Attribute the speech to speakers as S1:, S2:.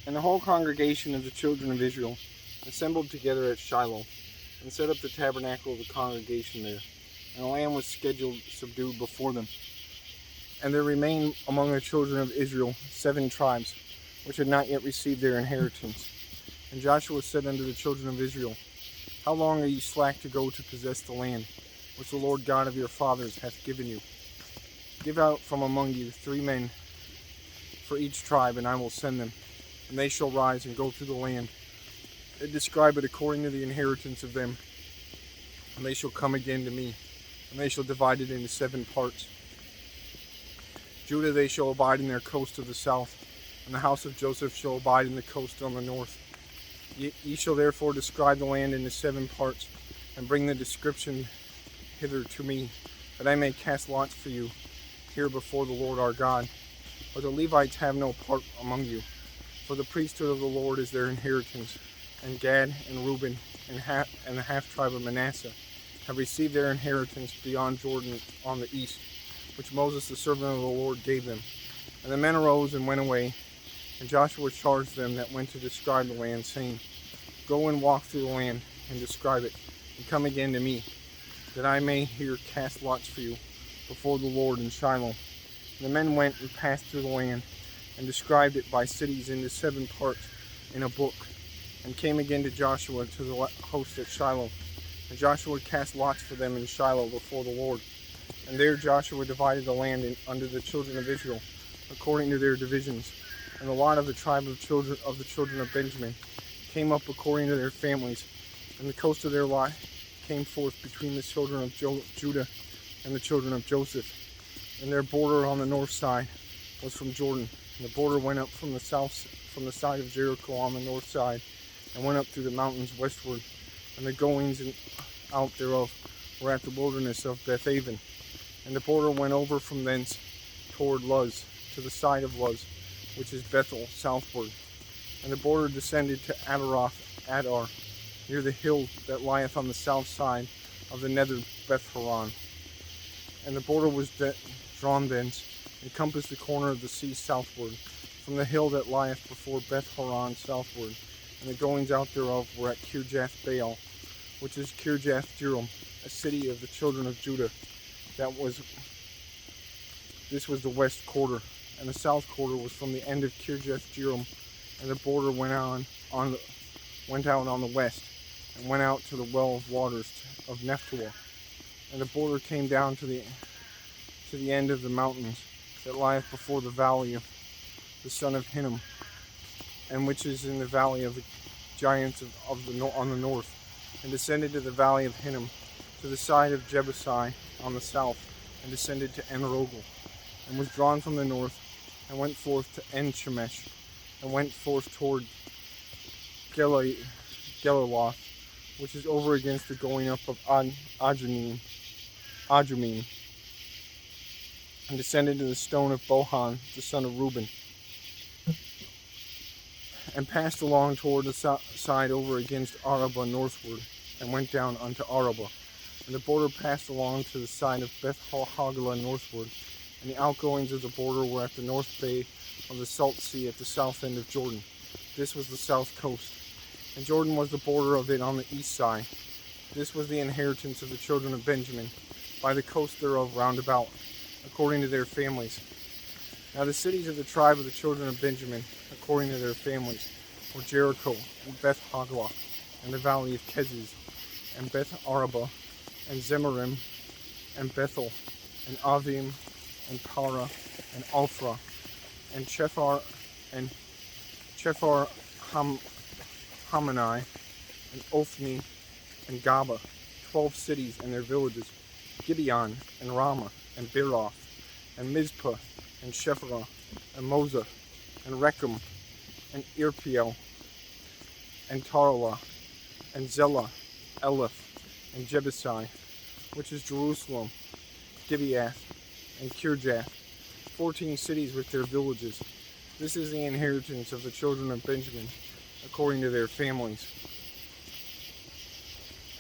S1: And the whole congregation of the children of Israel assembled together at Shiloh, and set up the tabernacle of the congregation there. And the land was subdued before them. And there remained among the children of Israel 7 tribes, which had not yet received their inheritance. And Joshua said unto the children of Israel, How long are ye slack to go to possess the land, which the Lord God of your fathers hath given you? Give out from among you 3 men for each tribe, and I will send them. And they shall rise and go through the land, and describe it according to the inheritance of them. And they shall come again to me, and they shall divide it into 7 parts. Judah they shall abide in their coast of the south, and the house of Joseph shall abide in the coast on the north. Ye shall therefore describe the land into 7 parts, and bring the description hither to me, that I may cast lots for you here before the Lord our God. But the Levites have no part among you, for the priesthood of the Lord is their inheritance, and Gad and Reuben and the half tribe of Manasseh have received their inheritance beyond Jordan on the east, which Moses the servant of the Lord gave them. And the men arose and went away, and Joshua charged them that went to describe the land, saying, Go and walk through the land, and describe it, and come again to me, that I may here cast lots for you before the Lord in Shiloh. And the men went and passed through the land, and described it by cities into 7 parts in a book, and came again to Joshua to the host at Shiloh. And Joshua cast lots for them in Shiloh before the Lord. And there Joshua divided the land unto the children of Israel, according to their divisions. And the lot of the tribe of the children of Benjamin came up according to their families. And the coast of their lot came forth between the children of Judah and the children of Joseph. And their border on the north side was from Jordan. And the border went up from the side of Jericho on the north side, and went up through the mountains westward. And the goings out thereof were at the wilderness of Bethaven. And the border went over from thence toward Luz, to the side of Luz, which is Bethel, southward. And the border descended to Adar, near the hill that lieth on the south side of the nether Beth-horon. And the border was drawn thence, and compassed the corner of the sea southward, from the hill that lieth before Beth-horon southward. And the goings out thereof were at Kirjath-baal, which is Kirjath-jearim, a city of the children of Judah. This was the west quarter, and the south quarter was from the end of Kirjath-jearim, and the border went out on the west, and went out to the well of waters of Nephtoah. And the border came down to the end of the mountains that lieth before the valley of the son of Hinnom, and which is in the valley of the giants on the north, and descended to the valley of Hinnom, to the side of Jebusai on the south, and descended to En-rogel, and was drawn from the north, and went forth to En-shemesh, and went forth toward Geliloth, which is over against the going up of Adumim, and descended to the stone of Bohan, the son of Reuben, and passed along toward the side over against Arabah northward, and went down unto Arabah. And the border passed along to the side of Beth-hoglah northward, and the outgoings of the border were at the north bay of the Salt Sea at the south end of Jordan. This was the south coast. And Jordan was the border of it on the east side. This was the inheritance of the children of Benjamin, by the coast thereof round about, according to their families. Now the cities of the tribe of the children of Benjamin, according to their families, were Jericho, and Beth-hoglah, and the valley of Keziz, and Beth-arabah, and Zemarim, and Bethel, and Avim, and Para, and Ophrah, and Chephar Hammani, and Ophni, and Gaba, 12 cities and their villages, Gibeon, and Ramah, and Beeroth, and Mizpah, and Shephirah, and Moza, and Rechem, and Irpeel, and Tarolah, and Zelah, Eleph, and Jebusai, which is Jerusalem, Gibeath, and Kirjath, 14 cities with their villages. This is the inheritance of the children of Benjamin, according to their families.